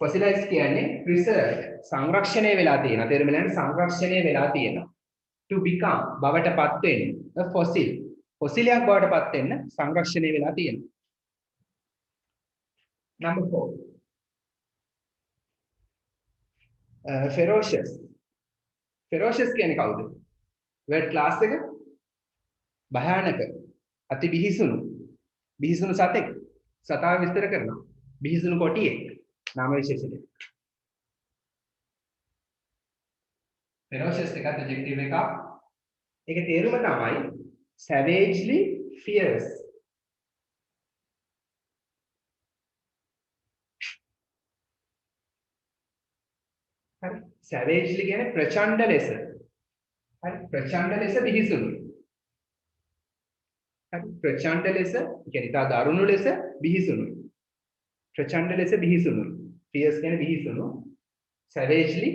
Fossilise කියන්නේ preserved සංරක්ෂණය වෙලා තියෙනවා. තේරුම් ගන්න සංරක්ෂණය වෙලා තියෙනවා. to become බවටපත් වෙන්න a fossil fossilයක් බවටපත් වෙන්න සංරක්ෂණය වෙලා තියෙනවා. number 4 ferocious ferocious කියන්නේ කවුද? word class එක භයානක අති බිහිසුණු සතෙක් සතාව විස්තර කරනවා. බිහිසුණු කොටියෙක් නාම විශේෂණය. ferocious එකත් adjective එකක්. ඒකේ තේරුම තමයි savagely fierce. හරි savagely කියන්නේ ප්‍රචණ්ඩ ලෙස. හරි ප්‍රචණ්ඩ ලෙස බිහිසුණු. හරි ප්‍රචණ්ඩ ලෙස කියන්නේ තා දරුණු ලෙස බිහිසුණු. ප්‍රචණ්ඩ ලෙස බිහිසුණු. fierce කියන්නේ බිහිසුණු. savagely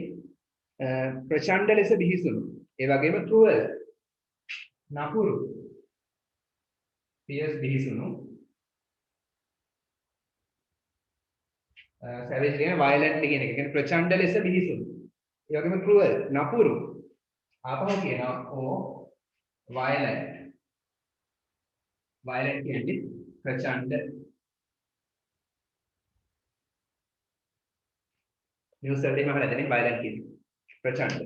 ප්‍රචණ්ඩ ලෙස බිහිසුණු. ඒ වගේම cruel නපුරු. fierce බිහිසුණු. savage කියන්නේ violent කියන එක. ඒ කියන්නේ ප්‍රචණ්ඩ ලෙස බිහිසුණු. ඒ වගේම cruel නපුරු. ආපහු කියනවා violent. violent කියන්නේ ප්‍රචණ්ඩ. නිවුස් වලදී මම හදන්නේ violent කියන්නේ ප්‍රචණ්ඩ.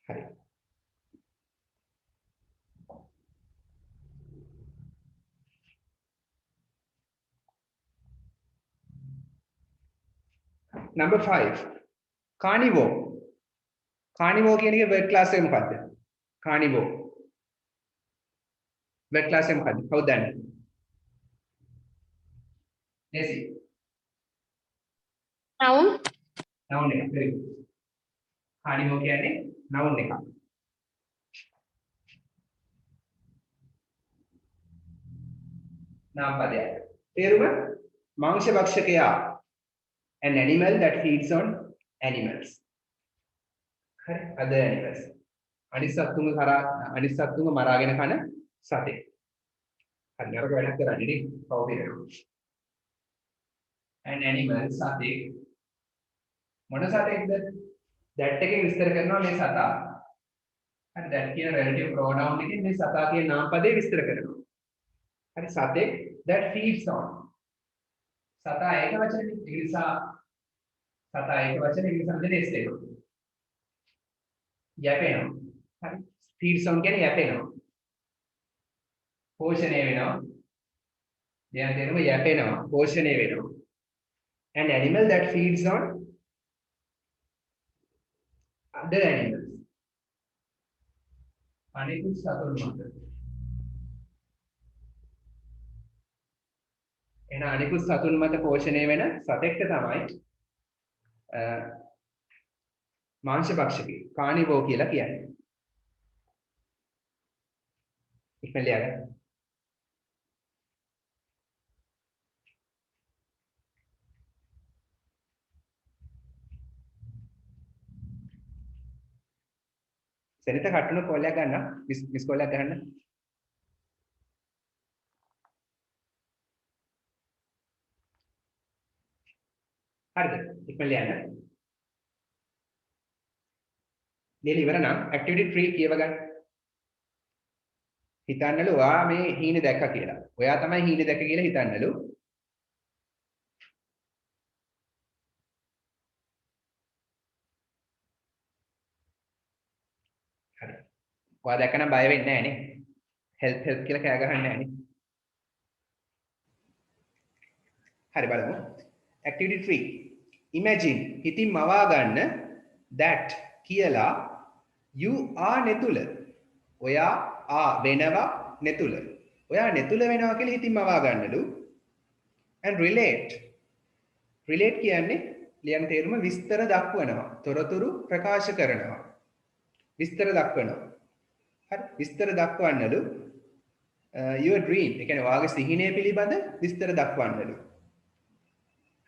හරි. number 5 carnivore කියන එකේ word class එක මොකද්ද? carnivore word class එක මොකද්ද? කවුද දන්නේ? Nancy noun එක. very good. carnivore කියන්නේ noun එකක්. නාම පදයක්. තේරුම මාංශ භක්ෂකයා an animal that feeds on animals. හරි other animals. අනිත් සත්තුන්ව මරාගෙන කන සතෙක්. හරි නරක වැඩක් කරන්නේ නේ කවුරුද? an animal සතෙක්. මොන සතෙක්ද? that එකෙන් විස්තර කරනවා මේ සතා. හරි that කියන relative pronoun එකෙන් මේ සතා කියන නාම පදේ විස්තර කරනවා. හරි සතෙක් that feeds on. සතා ඒක වචනේ. ඒ නිසා සතා ඒක වචනේ ඒ නිසා දෙන්නේ S එක. යැපෙනවා. හරි feeds on කියන්නේ යැපෙනවා. පෝෂණය වෙනවා. දැන් තේරුම යැපෙනවා. පෝෂණය වෙනවා. an animal that feeds on other animals. අනිකුත් සතුන් මත. එන අනිකුත් සතුන් මත පෝෂණය වෙන සතෙක්ට තමයි මාංශ භක්ෂකී කානිවෝ කියලා කියන්නේ. ඉක්මනට ලියගන්න. සෙනිත කටුන කෝලයක් ගන්න. මිස් කෝලයක් ගන්න. හරිද? ඉක්මනට ලියන්න. ලියලා ඉවර නම් ඇක්ටිවිටි 3 කියව ගන්න. හිතන්නලු ඔයා මේ හීනේ දැක්කා කියලා. ඔයා තමයි හීනේ දැක්ක කියලා හිතන්නලු. හරි. ඔයා දැක්කනම් බය වෙන්නේ නැහැ නේ. හෙල්ප් කියලා කෑ ගහන්නේ නැහැ නේ. හරි බලමු. Activity 3. Imagine හිතින් මවා ගන්න that කියලා you are නෙතුල. ඔයා වෙනවා නෙතුල. ඔයා නෙතුල වෙනවා කියලා හිතින් මවා ගන්නලු. and relate කියන්නේ ලියන තේරුම විස්තර දක්වනවා. තොරතුරු ප්‍රකාශ කරනවා. විස්තර දක්වනවා. හරි විස්තර දක්වන්නලු your dream. ඒ කියන්නේ ඔයාගේ සිහිනය පිළිබඳ විස්තර දක්වන්නලු.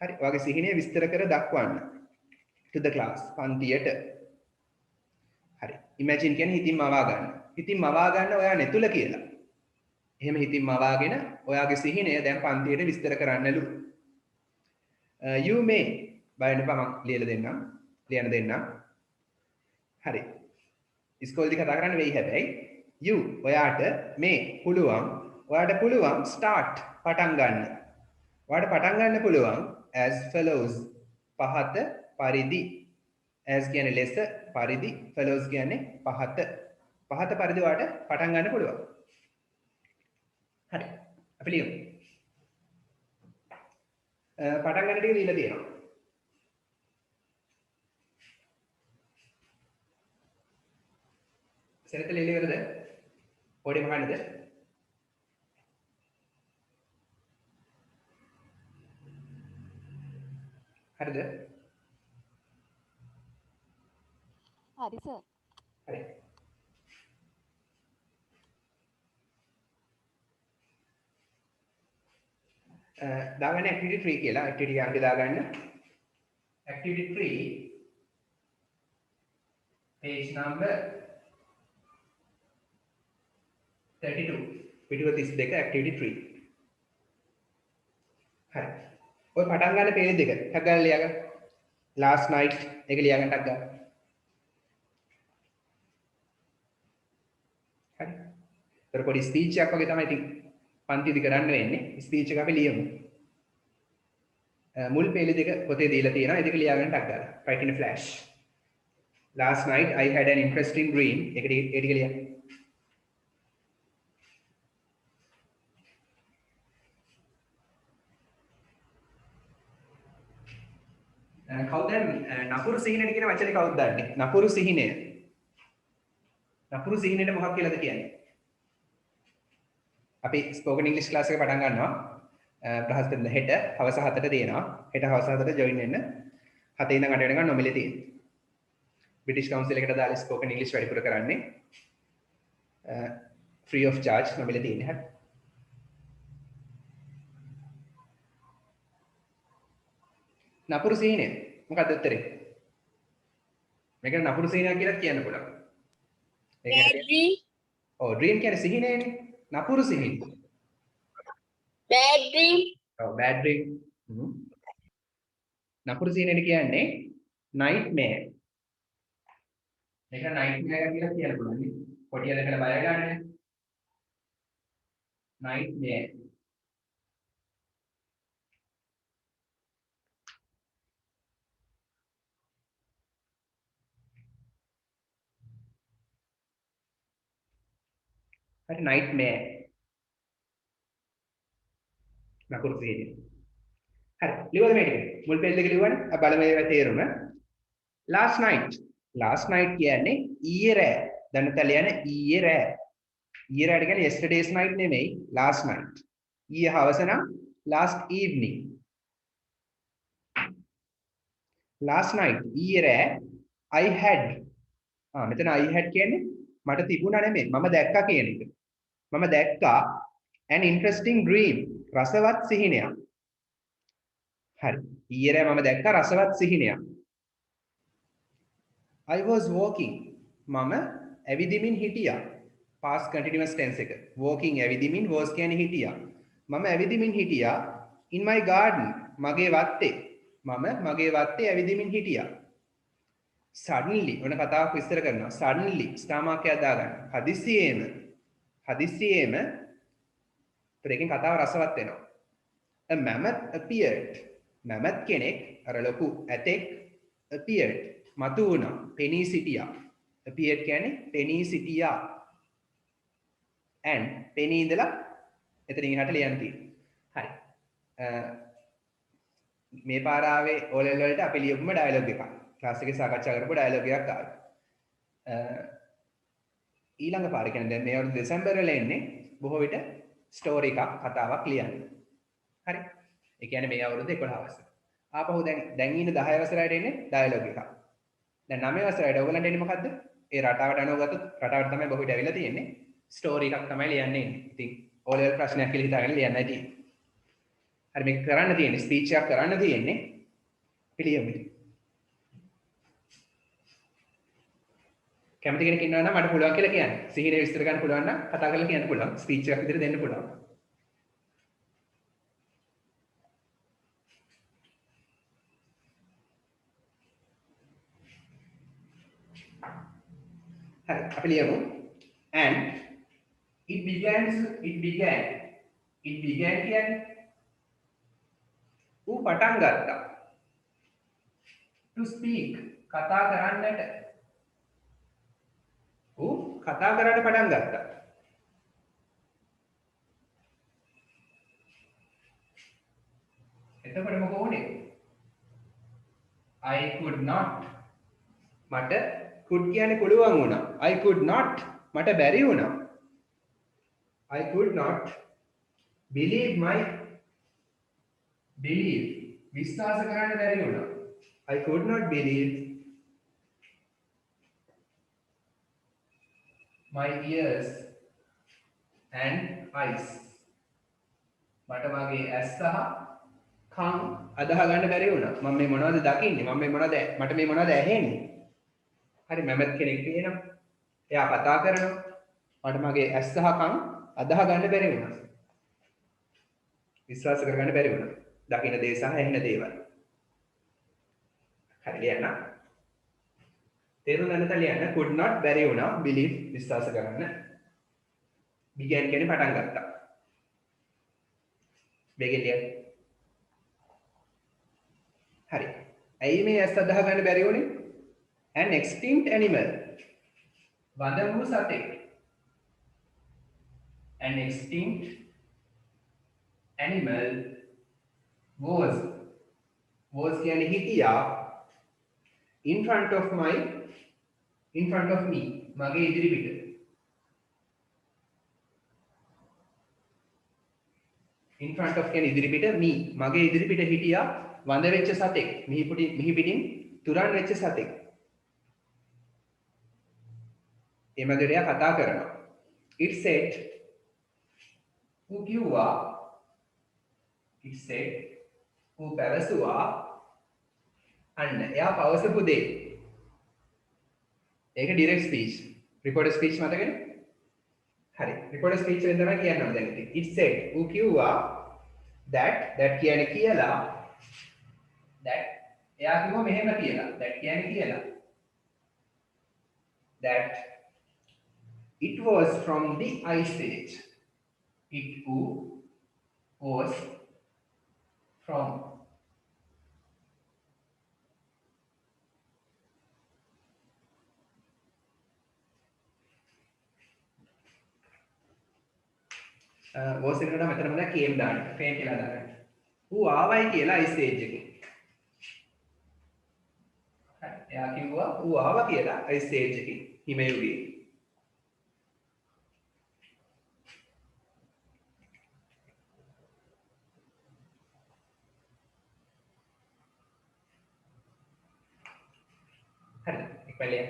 හරි ඔයාගේ සිහිනය විස්තර කර දක්වන්න. to the class පන්තියට. හරි imagine කියන්නේ හිතින් මවා ගන්න. හිතින් මවා ගන්න ඔයා නෙතුල කියලා. එහෙම හිතින් මවාගෙන ඔයාගේ සිහිනය දැන් පන්තියට විස්තර කරන්නලු. You may බලන්න මම ලියලා දෙන්නම්. ලියන්න දෙන්නම්. හරි. ඉස්කෝලේදී කතා කරන්න වෙයි හැබැයි you ඔයාට මේ පුළුවන් ඔයාට පුළුවන් start පටන් ගන්න. ඔයාට පටන් ගන්න පුළුවන් as follows පහත පරිදි as කියන්නේ ලෙස පරිදි follows කියන්නේ පහත පරිදි ඔයාට පටන් ගන්න පුළුවන්. හරි. අපි ලියමු. පටන් ගන්න ටික දීලා තියෙනවා. සෙනත ලියලිවරද? පොඩි මහන්නද? හරිද? හරි සර්. හරි. දාගන්න activity 3 කියලා activity අංක දාගන්න. activity 3 page number 32 පිටුව 32 activity 3. හරි. ඔය පටන් ගන්න පේජ් දෙක ටක් ගාලා ලියගන්න. last night එක ලියගන්න ටක් ගාලා. හරි. ඒතර පොඩි ස්පීච් එකක් වගේ තමයි ඉතින් පන්තිදි කරන්න වෙන්නේ. ස්පීච් එක අපි ලියමු. මුල් පේජ් දෙක පොතේ දීලා තියෙනවා. ඒ දෙක ලියගන්න ටක් ගාලා. write in a flash. Last night I had an interesting dream. ඒක ටික ලියන්න. කවුද නපුරු සිහිනය කියන වචනේ කවුද දන්නේ? නපුරු සිහිනය. නපුරු සිහිනයට මොකක් කියලාද කියන්නේ? අපි ස්පෝකන් ඉංග්‍රීසි ක්ලාස් එක පටන් ගන්නවා. බ්‍රහස්පතින්ද හෙට හවස 7ට තියෙනවා. හෙට හවස 7ට ජොයින් වෙන්න. 7 ඉඳන් 8 වෙනකන් නොමිලේ තියෙනවා. බ්‍රිටිෂ් කවුන්සිල් එකට දාලා ස්පෝකන් ඉංග්‍රීසි වැඩිපුර කරන්නේ. ෆ්‍රී ඔෆ් charge නොමිලේ තියෙන්නේ. හරි. නපුරු සිහිනය මොකක්ද උත්තරේ? මේකට නපුරු සිහිනයක් කියලා කියන්න පුළුවන්. ඔව් ඩ්‍රීම් කියන්නේ සිහිනයනේ. නපුරු සිහිනය. Bad dream. ඔව් බෑඩ් ඩ්‍රීම්. නපුරු සිහිනය කියන්නේ nightmare. මේක nightmare කියලා කියන්න පුළුවන් නේ. කොටිය දැකලා බය ගන්න. nightmare. හරි nightmare. නපුරු සිහිනය. හරි ලියවද මේ ටික? මුල් පේජ් එක ලියවන්න. අපි බලමු මේවා තේරුම. last night කියන්නේ ඊයේ රෑ. දැන් නැත්නම් ලියන්න ඊයේ රෑ. ඊයේ රෑට කියන්නේ yesterday's night නෙමෙයි last night. ඊයේ හවස නම් last evening. last night ඊයේ රෑ I had මෙතන I had කියන්නේ මට තිබුණා නෙමෙයි මම දැක්කා කියන එක. මම දැක්කා an interesting dream. රසවත් සිහිනයක්. හරි. ඊයේ රෑ මම දැක්කා රසවත් සිහිනයක්. I was walking. මම ඇවිදිමින් හිටියා. past continuous tense එක. walking ඇවිදිමින් was කියන්නේ හිටියා. මම ඇවිදිමින් හිටියා in my garden. මගේ වත්තේ. මම මගේ වත්තේ ඇවිදිමින් හිටියා. suddenly ඔන්න කතාවක් විස්තර කරනවා. suddenly ස්ථා මාක්‍යයක් දාගන්න. හදිස්සියේම ප්‍රේකින් කතාව රසවත් වෙනවා. a mammoth appeared. mammoth කෙනෙක් අර ලොකු ඇතෙක් appeared. මතු වුණා. පෙනී සිටියා. appeared කියන්නේ පෙනී සිටියා. and පෙනී ඉඳලා එතනින් එහාට ලියන්න තියෙනවා. හරි. මේ පාරාවේ O level වලට අපි ලියපුම ඩයලොග් එකක්. ක්ලාස් එකේ සාකච්ඡා කරපු ඩයලොග් එකක් ආවා. ඊළඟ පාර කියන්නේ දැන් මේ අවුරුදු දෙසැම්බර් වල එන්නේ බොහෝ විට ස්ටෝරි එකක් කතාවක් ලියන්න. හරි. ඒ කියන්නේ මේ අවුරුදු 11 වසර. ආපහු දැන් ඉන්න 10 වසරට එන්නේ ඩයලොග් එකක්. දැන් 9 වසරට ඔයගලන්ට එන්නේ මොකද්ද? ඒ රටාවට අනුවගත්තොත් රටාවට තමයි බොහෝ විට ඇවිල්ලා තියෙන්නේ. ස්ටෝරි එකක් තමයි ලියන්නේ ඉන්නේ. ඉතින් O level ප්‍රශ්නයක් කියලා හිතාගෙන ලියන්නයි තියෙන්නේ. හරි මේක කරන්න තියෙන්නේ ස්පීච් එකක් කරන්න තියෙන්නේ. පිළියමු. කැමති කෙනෙක් ඉන්නවා නම් මට පුළුවන් කියලා කියන්න. සිහිනේ විස්තර ගන්න පුළුවන් නම් කතා කරලා කියන්න පුළුවන්. ස්පීච් එකක් විදිහට දෙන්න පුළුවන්. හරි අපි ලියමු. And it began කියන්නේ ඌ පටන් ගත්තා. To speak කතා කරන්නට. ඌ කතා කරන්න පටන් ගත්තා. එතකොට මොකද වුනේ? I could not මට could කියන්නේ පුළුවන් වුණා. I could not මට බැරි වුණා. I could not believe විශ්වාස කරන්න බැරි වුණා. I could not believe my ears and eyes මට මගේ ඇස් සහ කන් අදහ ගන්න බැරි වුණා. මම මේ මොනවද දකින්නේ? මට මේ මොනවද ඇහෙන්නේ? හරි මැමත් කෙනෙක් කියනවා. එයා කතා කරනවා. මට මගේ ඇස් සහ කන් අදහ ගන්න බැරි වුණා. විශ්වාස කරගන්න බැරි වුණා. දකින්න දේ සහ ඇහෙන දේවල්. හරි ලියන්න. තේරුම් ගන්න ලියන්න. could not බැරි වුණා. believe විශ්වාස කරන්න. began කියන්නේ පටන් ගත්තා. බෙගෙන් ලියන්න. හරි. ඇයි මේ ඇස් අදහ ගන්න බැරි වුණේ? An extinct animal. වඳ වූ සතෙක්. An extinct animal was කියන්නේ හිටියා in front of me මගේ ඉදිරි පිට. in front of කියන්නේ ඉදිරි පිට me මගේ ඉදිරි පිට හිටියා වඳ වෙච්ච සතෙක්. මිහි පිටින් තුරන් වෙච්ච සතෙක්. එමගරයා කතා කරනවා. It said ඌ කිව්වා it said ඌ පැවසුවා අන්න එයා පවසපු දේ. ඒක ඩිරෙක්ට් ස්පීච්. රිපෝටර් ස්පීච් මතකද? හරි. රිපෝටර් ස්පීච් වෙන තමයි කියන්න ඕනේ දැන් ඉතින්. It said ඌ කිව්වා that කියන්නේ කියලා that එයා කිව්වා මෙහෙම කියලා. that කියන්නේ කියලා. that it was from the ice age. It was from was එකට මෙතන මම කේම් දාන්න. කේම් කියලා දාන්න. ඌ ආවයි කියලා ice age එකේ. හරි. එයා කිව්වා ඌ ආවා කියලා ice age එකේ. හිම යුගයේ. හරි. ඉක්මනින්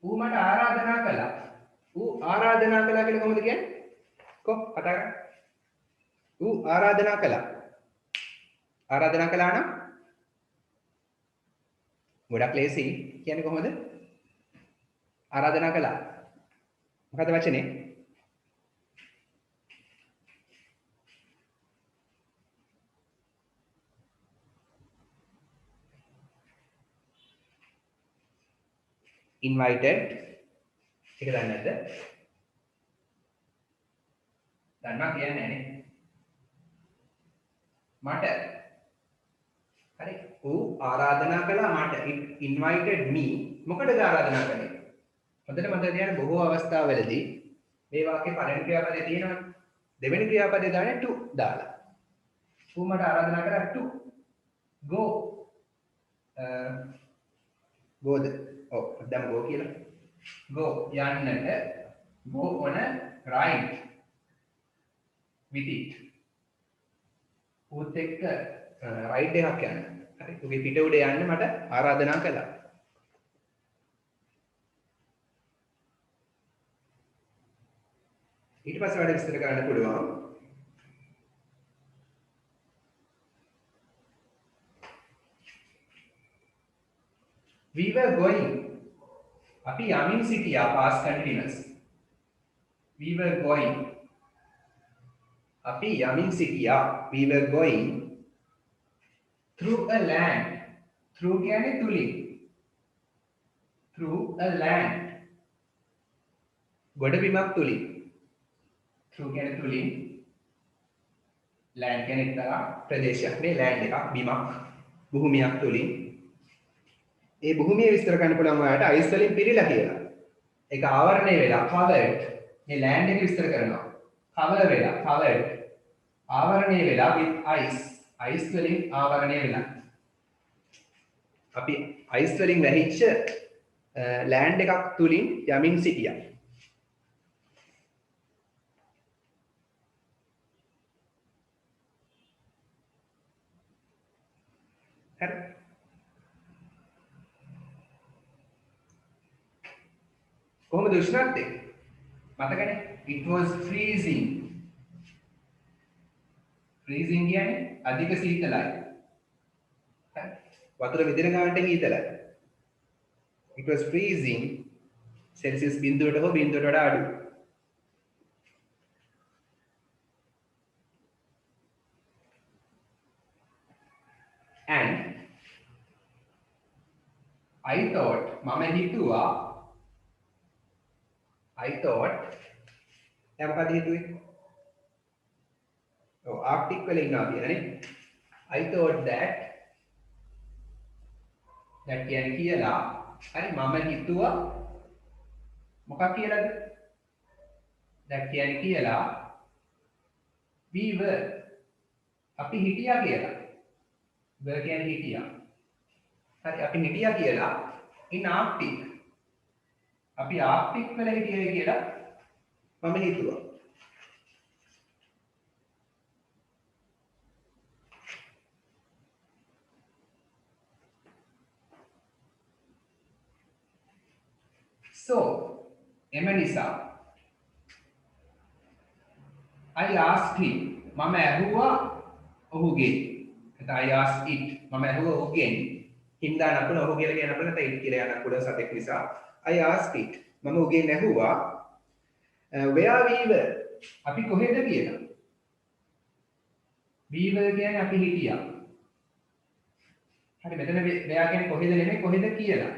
ඌ මට ආරාධනා කළා. ඌ ආරාධනා කළා කියලා කොහොමද කියන්නේ? කතා කරා. ඌ ආරාධනා කළා. ආරාධනා කළා නම් ගොඩක් ලේසි කියන්නේ කොහොමද? ආරාධනා කළා. මොකද වචනේ? invited එක දන්නේ නැද්ද? දන්නා කියන්නේ නැහැ නේ. මට හරි ඌ ආරාධනා කළා මට. it invited me මොකටද ආරාධනා කළේ? හොඳට මතක තියාගන්න බොහෝ අවස්ථාවලදී මේ වාක්‍යේ පළවෙනි ක්‍රියාපදේ තියෙනවා. දෙවෙනි ක්‍රියාපදේ දාන්නේ to දාලා. ඌ මට ආරාධනා කරා to go goද දැන් go කියලා. go යන්නට go on a ride with it. ඌත් එක්ක රයිඩ් එකක් යන්න. හරි. ඌගේ පිට උඩ යන්න මට ආරාධනා කළා. ඊට පස්සේ වැඩ විස්තර කරන්න පුළුවන්. We were going. අපි යමින් සිටියා past continuous. We were going. අපි යමින් සිටියා. We were going through a land. Through කියන්නේ තුලින්. Through a land. ගොඩබිමක් තුලින්. Through කියන්නේ තුලින්. land කියන්නේ එක්තරා ප්‍රදේශයක්. මේ land එකක් බිමක් භූමියක් තුලින්. ඒ භූමිය විස්තර කරන්න පුළුවන් ඔයාලට අයිස් වලින් පිරීලා කියලා. ඒක ආවරණය වෙලා covered. මේ land එක විස්තර කරනවා. cover වෙලා covered. ආවරණය වෙලා with ice. ice වලින් ආවරණය වෙලා. අපි ice වලින් වැහිච්ච land එකක් තුලින් යමින් සිටියා. හරි. කොහොමද උෂ්ණත්වය? මතකනේ? It was freezing. freezing කියන්නේ අධික සීතලයි. හරි. වතුර විදින ගානට හීතලයි. It was freezing. සෙල්සියස් බිඳුවට හෝ බිඳුවට වඩා අඩු. And I thought මම හිතුවා I thought දැන් මොකද හිතුවේ? ඔව් ආර්ක්ටික් වල ඉන්නවා කියලානේ. I thought that කියන්නේ කියලා හරි මම හිතුවා මොකක් කියලාද? that කියන්නේ කියලා we were අපි හිටියා කියලා. were කියන්නේ හිටියා. හරි අපි හිටියා කියලා in Arctic. අපි ආර්ක්ටික් වල හිටියයි කියලා මම හිතුවා. So එම නිසා I asked him මම ඇහුවා ඔහුගෙන්. I asked it මම ඇහුවා ඔහුගෙන්. him දාන්න අපුණ ඔහු කියලා කියන අපුණ නැත්නම් it කියලා යන්න පුළුවන් සතෙක් නිසා I asked it මම ඔහුගෙන් ඇහුවා where we were අපි කොහෙද කියලා. we were කියන්නේ අපි හිටියා. හරි මෙතන where කියන්නේ කොහෙද නෙමෙයි කොහෙද කියලා.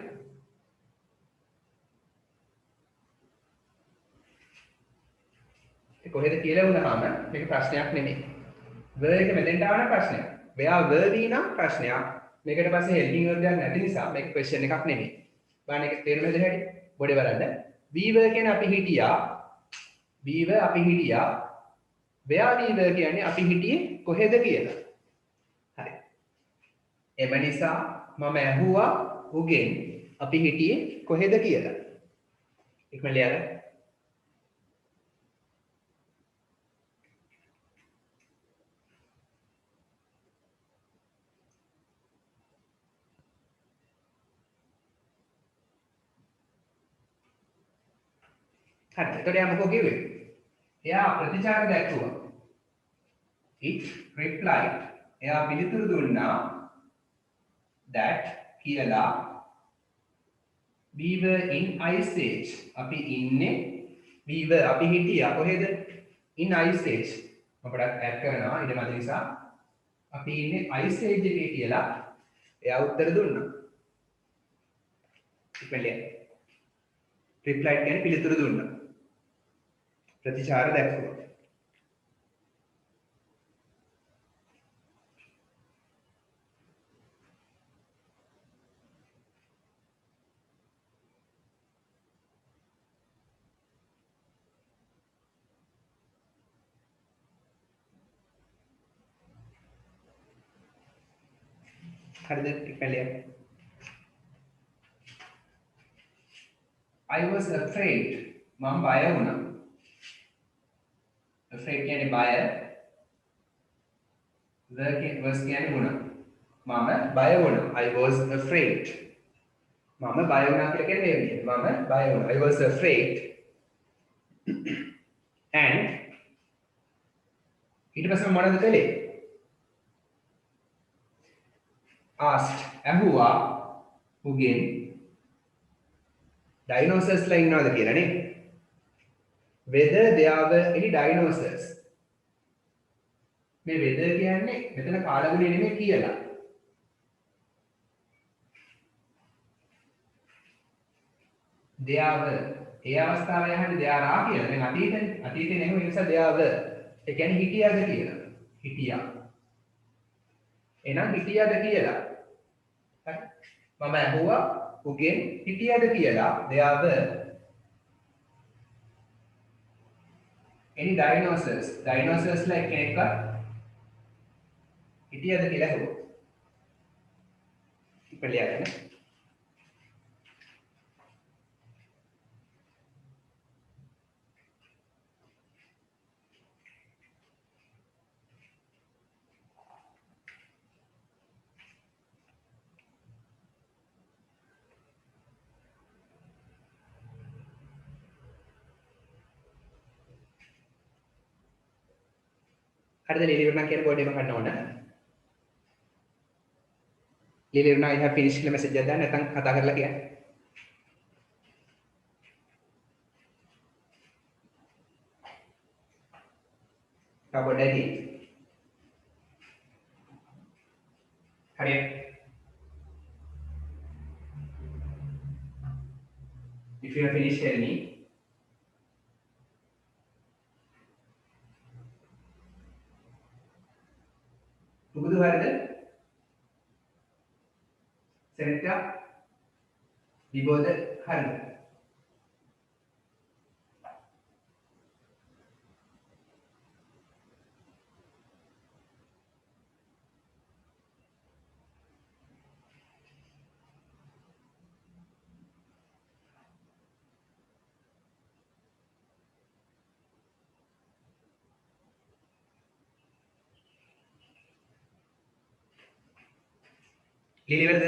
කොහෙද කියලා වුණාම මේක ප්‍රශ්නයක් නෙමෙයි. were එක මෙතෙන්ට ආවන ප්‍රශ්නයක්. where were we නම් ප්‍රශ්නයක්. මේකට පස්සේ helping word එකක් නැති නිසා මේක question එකක් නෙමෙයි. බලන්න ඒක තේරුණාද හැටි? බොඩේ බලන්න. we were කියන්නේ අපි හිටියා. we were අපි හිටියා. where we were කියන්නේ අපි හිටියේ කොහෙද කියලා. හරි. එම නිසා මම ඇහුවා උගෙන් අපි හිටියේ කොහෙද කියලා. ඉක්මනට ලියන්න. හරි. එතකොට යා මොකෝ කිව්වේ? එයා ප්‍රතිචාර දැක්වුවා. It replied. එයා පිළිතුරු දුන්නා that කියලා we were in ice age. අපි ඉන්නේ we were අපි හිටියා කොහෙද? in ice age. මම පොඩ්ඩක් ඇඩ් කරනවා ඊට මත නිසා අපි ඉන්නේ ice age එකේ කියලා එයා උත්තර දුන්නා. ඉක්මනට replied කියන්නේ පිළිතුරු දුන්නා. ප්‍රතිචාර දැක්වුවා. හරිද? ඉක්මනට I was afraid. මම බය වුණා. afraid කියන්නේ බය. was කියන්නේ වුණා. මම බය වුණා. I was afraid. මම බය වුණා කියලා කියන්නේ මේ විදිහට. මම බය වුණා. I was afraid. and ඊට පස්සේ මොනවද කළේ asked ඇහුවා උගෙන් dinosaurs ලා ඉන්නවද කියලා නේ whether there were any dinosaurs මේ whether කියන්නේ මෙතන කාලගුණය නෙමෙයි කියලා there were ඒ අවස්ථාවේ යහන්නේ there are කියලා දැන් අතීතේ නෙමෙයි ඒ නිසා there were ඒ කියන්නේ හිටියද කියලා හිටියා එහෙනම් හිටියද කියලා හරි මම අහුවා උගෙන් හිටියද කියලා there were any dinosaurs ලා එක්කෙනෙක්වත් හිටියද කියලා අහුවා ඉපලියගෙන හරිද ලීලිවරණ කියන බෝඩ් එක ගන්න ඕන ලීලිවරණ I have finished කියලා මැසේජ් එකක් දාන්න නැත්නම් කතා කරලා කියන්න කබඩේ හරියට if you have finished tell me පුබුදු හරිද සෙනෙක්ටා විබෝධ හරිද ලියනවද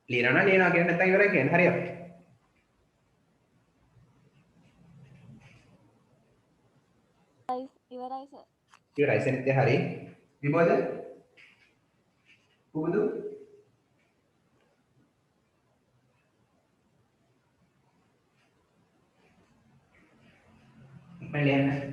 ලියනවා කියන නැත්නම් ඉවරයි කියන්නේ හරියට ඉවරයි සර් ඉවරයි සෙනෙක්ද හරි විබෝධ පුබුදු මම ලියන්න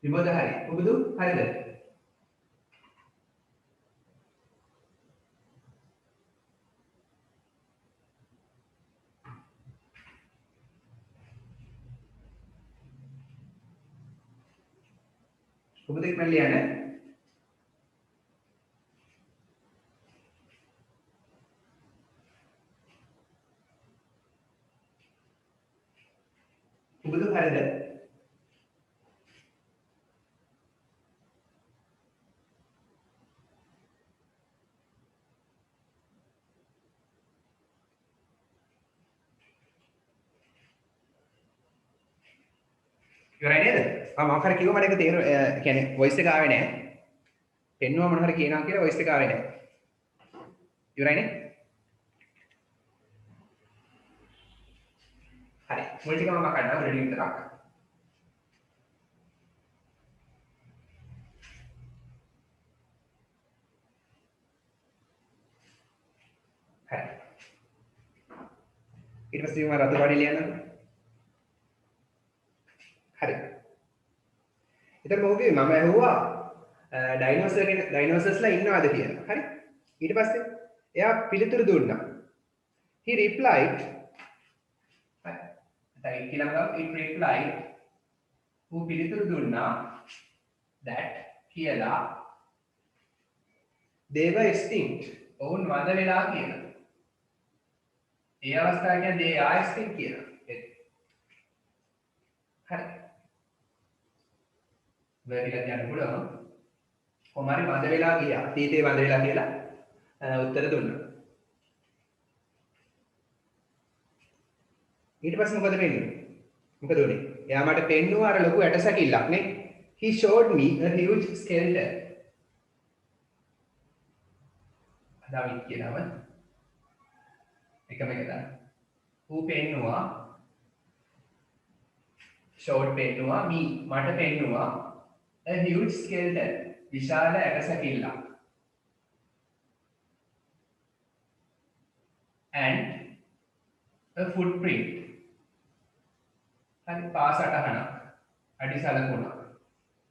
විබෝධ හරි පුබුදු හරිද පුබුදු ඉක්මන ලියන්න පුබුදු හරිද ඉවරයි නේද? මම මොකක් හරි කිව්ව මට ඒක තේරුම් කියන්නේ වොයිස් එක ආවේ නැහැ. පෙන්නුවා මොන හරි කියනවා කියලා වොයිස් එක ආවේ නැහැ. ඉවරයි නේ? හරි. මුල් ටික මම කඩනවා රෙඩි විතරක්. හරි. ඊට පස්සේ මම රතු පාඩේ ලියන්නද? හරි. එතකොට මොකද මම ඇහුවා ඩයිනෝසර්ස්ලා ඉන්නවද කියලා. හරි. ඊට පස්සේ එයා පිළිතුරු දුන්නා. He replied හරි. කියලා ගමු it replied who පිළිතුරු දුන්නා that කියලා they were extinct. ඔවුන් වඳ වෙලා කියලා. ඒ අවස්ථාව කියන්නේ they are extinct කියලා. හරි. වැටිලා කියන්න පුළුවන්. කොමාරි වඳ වෙලා ගියා. අතීතේ වඳ වෙලා කියලා උත්තර දුන්නා. ඊට පස්සේ මොකද වෙන්නේ? මොකද උනේ? එයා මට පෙන්නුවා අර ලොකු ඇටසැකිල්ලක් නේ. He showed me a huge skeleton. David කියනම එකම එක දාන්න. ඌ පෙන්නුවා showed පෙන්නුවා me මට පෙන්නුවා a huge skeleton. විශාල ඇටසැකිල්ලක්. and a footprint. හරි පාසටහනක්. අඩි සලකුණක්.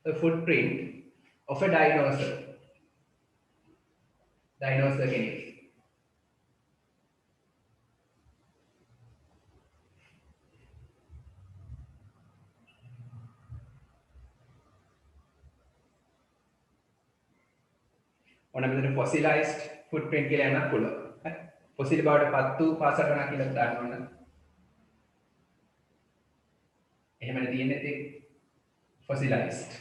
a footprint of a dinosaur. Dinosaur කෙනෙක්. ඔන්න මෙතන fossilized footprint කියලා යන්නත් පුළුවන්. හරි. fossil බවට පත් වූ පාසටහනක් කියලා දාන්න ඕන. එහෙමනේ තියෙන්නේ ඒක. fossilized.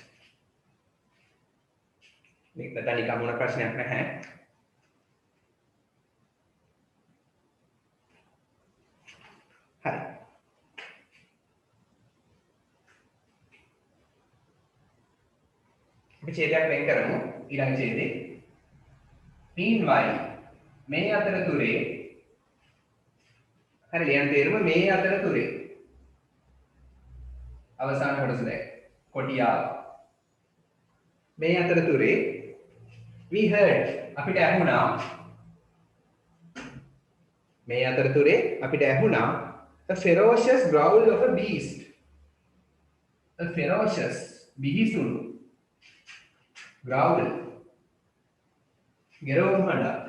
මේක දැන් නිකම් මොන ප්‍රශ්නයක් නැහැ. හරි. අපි ඡේදයක් වෙන් කරමු ඊළඟ ඡේදේ. meanwhile මේ අතරතුරේ හරි ලියන්න තේරුම මේ අතරතුරේ අවසාන කොටස දැන් කොටියාව මේ අතරතුරේ we heard අපිට ඇහුණා මේ අතරතුරේ අපිට ඇහුණා a ferocious growl of a beast. a ferocious බිහිසුණු growl ගෙරවුම් හඬක්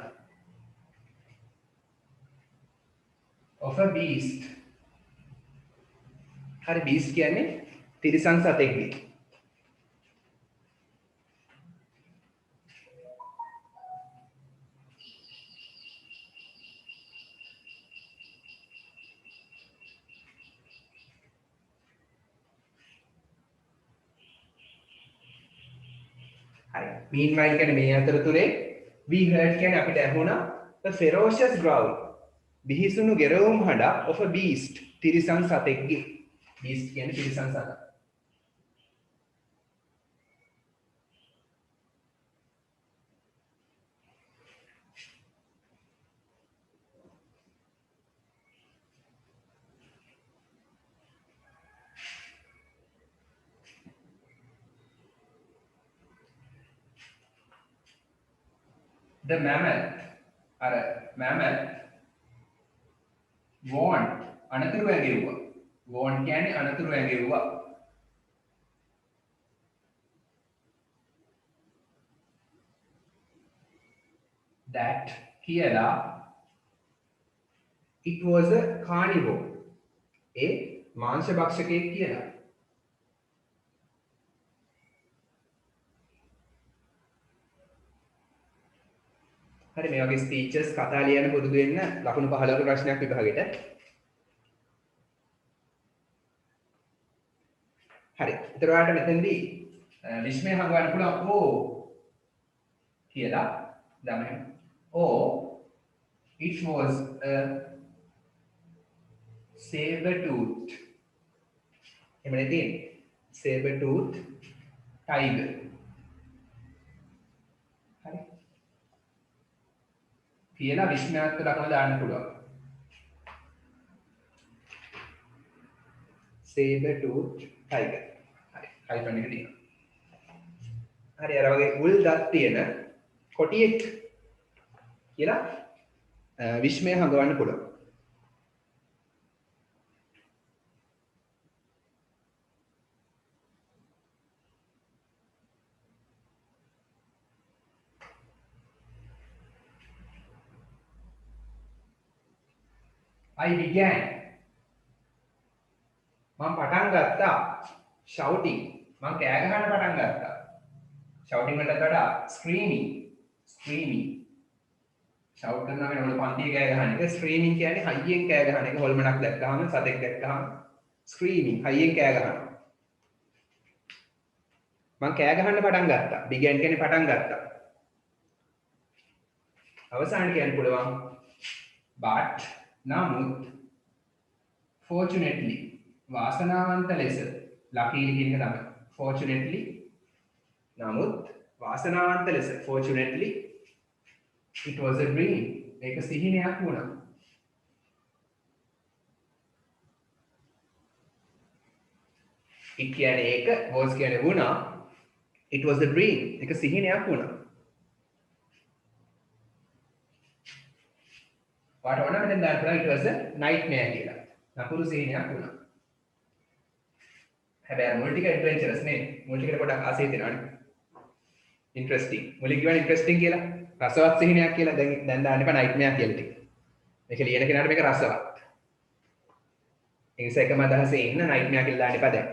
of a beast. හරි beast කියන්නේ තිරිසන් සතෙක්ගේ. හරි meanwhile කියන්නේ මේ අතරතුරේ we heard කියන්නේ අපිට ඇහුණා the ferocious growl බිහිසුණු ගෙරවුම් හඬක් of a beast තිරිසන් සතෙක්ගේ. beast කියන්නේ තිරිසන් සතා. the mammal mammal warned අනතුරු ඇගෙව්වා. warned කියන්නේ අනතුරු ඇගෙව්වා. that කියලා it was a carnivore. ඒ මාංශ භක්ෂකයෙක් කියලා. හරි මේ වගේ ස්පීචස් කතා ලියන්න පුරුදු වෙන්න ලකුණු 15ක ප්‍රශ්නයක් විභාගෙට. හරි. ඒතර ඔයාලට මෙතෙන්දී විශ්මය හංගවන්න පුළුවන් ඕ කියලා. දාමු. Oh, it was a saber-tooth. එහෙමනේ තියෙන්නේ. saber-tooth tiger. හරි. කියලා විශ්මයාත්මක ලකුණ දාන්න පුළුවන්. saber-tooth tiger. හරි. හයිෆන් එක තියෙනවා. හරි අර වගේ උල් දත් තියෙන කොටියෙක් කියලා විශ්මය හඟවන්න පුළුවන්. I began මම පටන් ගත්තා shouting මම කෑ ගහන්න පටන් ගත්තා. shouting වලට වඩා screaming shout කරනවා කියන්නේ ඔය පන්තියේ කෑ ගහන එක. screaming කියන්නේ හයියෙන් කෑ ගහන එක. හොල්මනක් දැක්කහම සතෙක් දැක්කහම screaming හයියෙන් කෑ ගහනවා. මම කෑ ගහන්න පටන් ගත්තා. began කියන්නේ පටන් ගත්තා. අවසාන කියන්න පුළුවන් but නමුත් fortunately වාසනාවන්ත ලෙස luckily කියන එක තමයි fortunately නමුත් වාසනාවන්ත ලෙස fortunately it was a dream ඒක සිහිනයක් වුණා it කියන්නේ ඒක was කියන්නේ වුණා it was a dream ඒක සිහිනයක් වුණා වාට ඕන මෙතෙන් දාන්න පුළුවන් it was a nightmare කියලා නපුරු සිහිනයක් වුණා හැබැයි මුල් ටික ඇඩ්වෙන්චරස් නේ මුල් ටිකට පොඩක් ආසයි දෙනවනේ ඉන්ටරෙස්ටිං මුලින් කියවනේ ඉන්ටරෙස්ටිං කියලා රසවත් සිහිනයක් කියලා දැන් දාන්න එපා නයිට්මෙයාර් කියලා ටික මේක ලියන කෙනාට මේක රසවත් ඒ නිසා එකම අදහසේ ඉන්න නයිට්මෙයාර් කියලා දාන්න එපා දැන්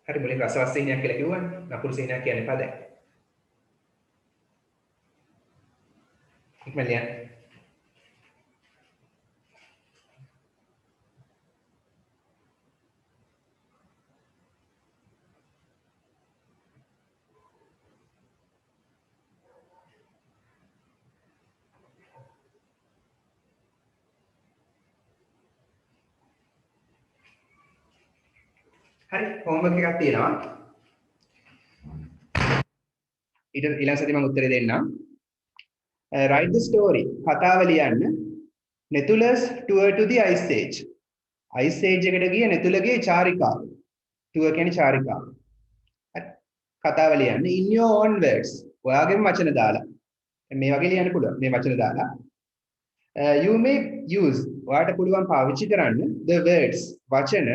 හරි මුලින් රසවත් සිහිනයක් කියලා කිව්වනේ නපුරු සිහිනයක් කියන්න එපා දැන් ඉක්මන ලියන්න හරි හෝම්වර්ක් එකක් තියෙනවා ඊට ඊළඟ සතියේ මම උත්තරේ දෙන්නම් write the story කතාව ලියන්න Netula's tour to the ice age ice age එකට ගිය නෙතුලගේ චාරිකාව tour කියන්නේ චාරිකාව හරි කතාව ලියන්න in your own words ඔයාගේම වචන දාලා මේ වගේ ලියන්න පුළුවන් මේ වචන දාලා you may use ඔයාට පුළුවන් පාවිච්චි කරන්න the words වචන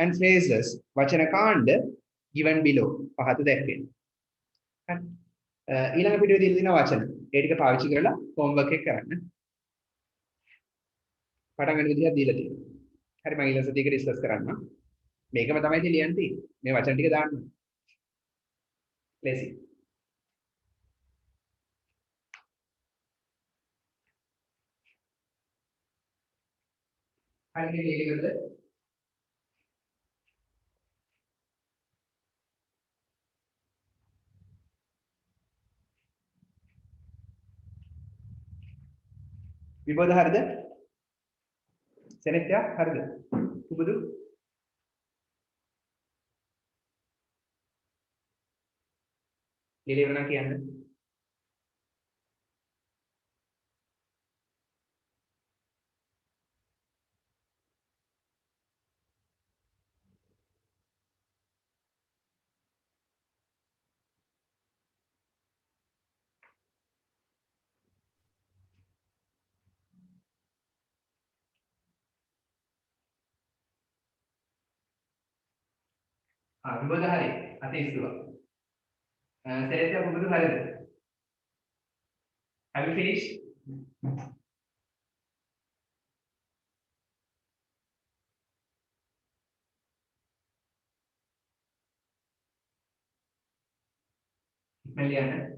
and phrases වචන කාණ්ඩ given below පහත දැක්වෙන හරි ඊළඟ පිටුවේ දීලා තියෙන වචන ඒ ටික පාවිච්චි කරලා homework එක කරන්න පටන් ගන්න විදිහක් දීලා තියෙනවා හරි මම ඊළඟ සතියේ ඩිස්කස් කරන්න මේකම තමයි ඉතින් ලියන්න තියෙන්නේ මේ වචන ටික දාන්න ලේසි හරි මේ ලියලිකද විබෝධ හරිද? සෙනෙත්‍යා හරිද? පුබුදු ලියලිවන කියන්න විබෝධ හරි අතේ ඉස්සුවා සෙනෙත්‍යා පුබුදු හරිද? Have you finished? Meliana.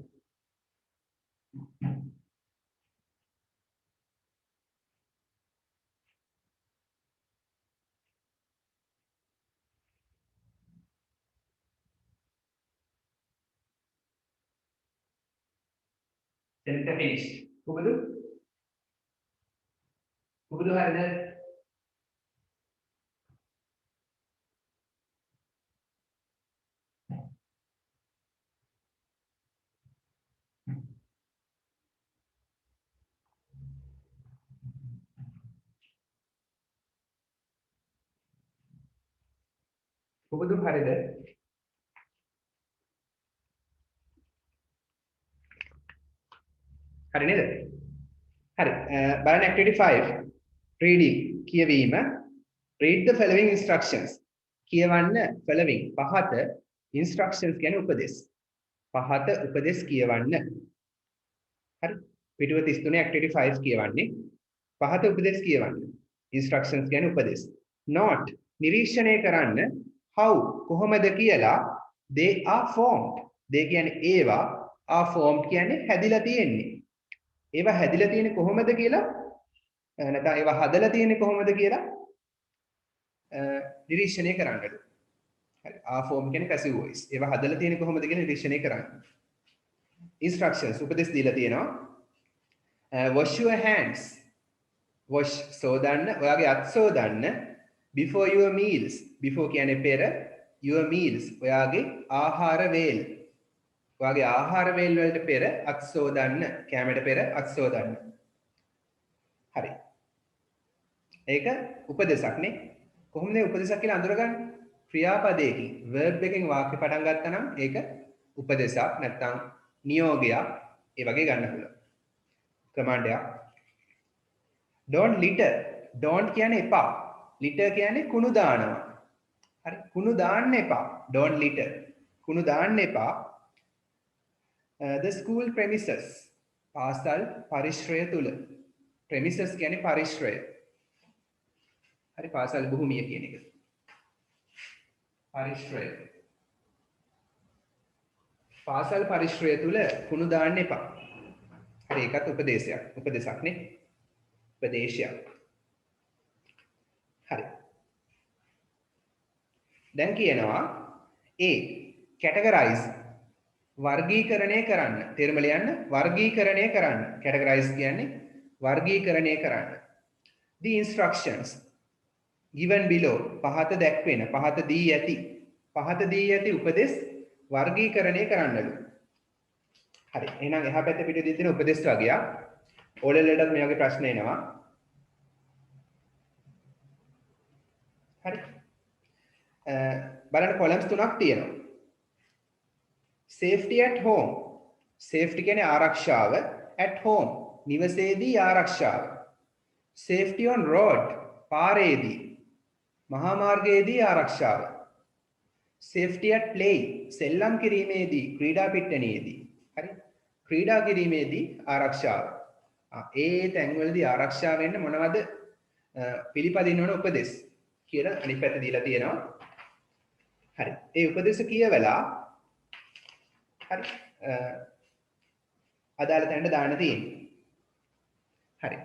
Senetia finished. Pubudu? Pubudu hariද? පුබුදු හරිද? හරි නේද? හරි. බලන්න activity 5. Reading කියවීම. Read the following instructions. කියවන්න following පහත instructions කියන්නේ උපදෙස්. පහත උපදෙස් කියවන්න. හරි. පිටුව 33 activity 5 කියවන්නේ. පහත උපදෙස් කියවන්න. instructions කියන්නේ උපදෙස්. Note නිරීක්ෂණය කරන්න how කොහොමද කියලා they are formed. they කියන්නේ ඒවා are formed කියන්නේ හැදිලා තියෙන්නේ. ඒවා හැදිලා තියෙන්නේ කොහොමද කියලා නැත්නම් ඒවා හදලා තියෙන්නේ කොහොමද කියලා නිරීක්ෂණය කරන්නලු. හරි. are formed කියන්නේ passive voice. ඒවා හදලා තියෙන්නේ කොහොමද කියලා නිරීක්ෂණය කරන්න. instructions උපදෙස් දීලා තියෙනවා. wash your hands. wash සෝදන්න ඔයාගේ අත් සෝදන්න before your meals. before කියන්නේ පෙර, your meals ඔයාගේ ආහාර වේල්. ඔයාගේ ආහාර වේල් වලට පෙර අත් සෝදන්න, කැමරට පෙර අත් සෝදන්න. හරි. ඒක උපදේශක් නේ. කොහොමද මේ උපදේශක් කියලා අඳුරගන්නේ? ක්‍රියාපදයකින් verb එකෙන් වාක්‍ය පටන් ගත්තා නම් ඒක උපදේශක් නැත්නම් නියෝගයක් ඒ වගේ ගන්න පුළුවන්. command එකක්. don't litter. don't කියන්නේ එපා. litter කියන්නේ කුණු දානවා. හරි. කුණු දාන්න එපා. don't litter. කුණු දාන්න එපා. The school premises. පාසල් පරිශ්‍රය තුල. premises කියන්නේ පරිශ්‍රය. හරි පාසල් භූමිය කියන එක. පරිශ්‍රය. පාසල් පරිශ්‍රය තුල කුණු දාන්න එපා. හරි ඒකත් උපදේශයක්. උපදේශක් නේ. උපදේශයක්. හරි. දැන් කියනවා A categorize වර්ගීකරණය කරන්න. තේරුම ලියන්න වර්ගීකරණය කරන්න. categorize කියන්නේ වර්ගීකරණය කරන්න. The instructions given below පහත දැක්වෙන පහත දී ඇති උපදෙස් වර්ගීකරණය කරන්නලු. හරි. එහෙනම් එහා පැත්තේ පිටේ දී තියෙන උපදෙස් වගේක්. ඕලෙලටත් මේ වගේ ප්‍රශ්න එනවා. හරි. බලන්න කොලම්ස් තුනක් තියෙනවා. safety at home. safety කියන්නේ ආරක්ෂාව. at home නිවසේදී ආරක්ෂාව. safety on road පාරේදී මහා මාර්ගයේදී ආරක්ෂාව. safety at play සෙල්ලම් කිරීමේදී ක්‍රීඩා පිට්ටනියේදී. හරි. ක්‍රීඩා කිරීමේදී ආරක්ෂාව. ඒ තැන්වලදී ආරක්ෂා වෙන්න මොනවද පිළිපදින්න ඕන උපදෙස් කියලා අනිත් පැත්ත දීලා තියෙනවා. හරි. ඒ උපදෙස් කියවලා හරි අදාළ තැනට දාන්න තියෙන්නේ. හරි.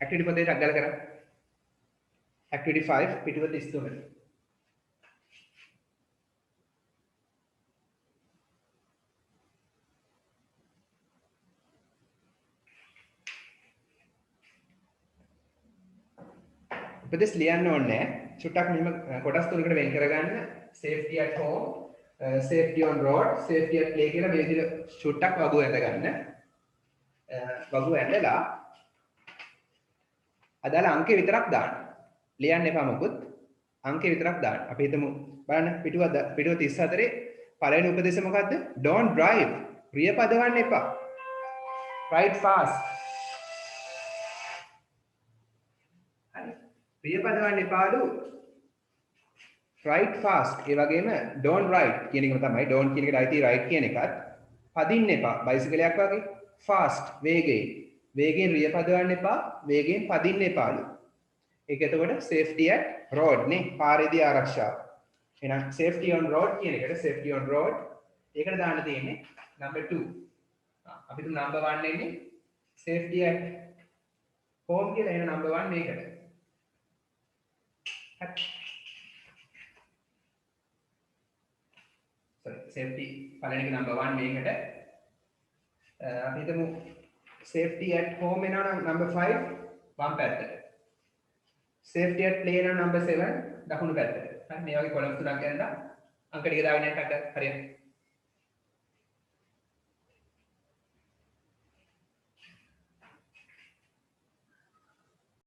activity පොතේ අග්ගල කරා. activity 5 පිටුව 33. උපදෙස් ලියන්න ඕනේ චුට්ටක් මෙහෙම කොටස් තුනකට වෙන් කරගන්න. safety at home, safety on road, safety at play කියලා මේ විදිහට චුට්ටක් වගු ඇඳ ගන්න. වගු ඇඳලා අදාළ අංකේ විතරක් දාන්න. ලියන්න එපා මොකුත්. අංකේ විතරක් දාන්න. අපි හිතමු බලන්න පිටුව 34 පළවෙනි උපදේශය මොකද්ද? don't drive. රිය පදවන්න එපා. ride fast. රිය පදවන්න එපාලු. ride fast. ඒ වගේම don't ride කියන එකම තමයි. don't කියන එකට අයිති ride කියන එකත් පදින්න එපා. බයිසිකලයක් වගේ fast වේගයෙන් රිය පදවන්න එපා. වේගයෙන් පදින්න එපාලු. ඒක එතකොට safety at road නේ. පාරේදී ආරක්ෂාව. එහෙනම් safety on road කියන එකට safety on road ඒකට දාන්න තියෙන්නේ number 2. අපි තුන් number 1 එන්නේ safety at home කියලා. එහෙනම් number 1 මේකට. safety පළවෙනි number 1 මේකට. අපි හිතමු safety at home එනවා නම් number 5 වම් පැත්තට. safety at play එනවා number 7 දකුණු පැත්තට. හරි මේ වගේ කොලම් තුනක් ගන්න අංක ටික දාගෙන යන්න හරියට.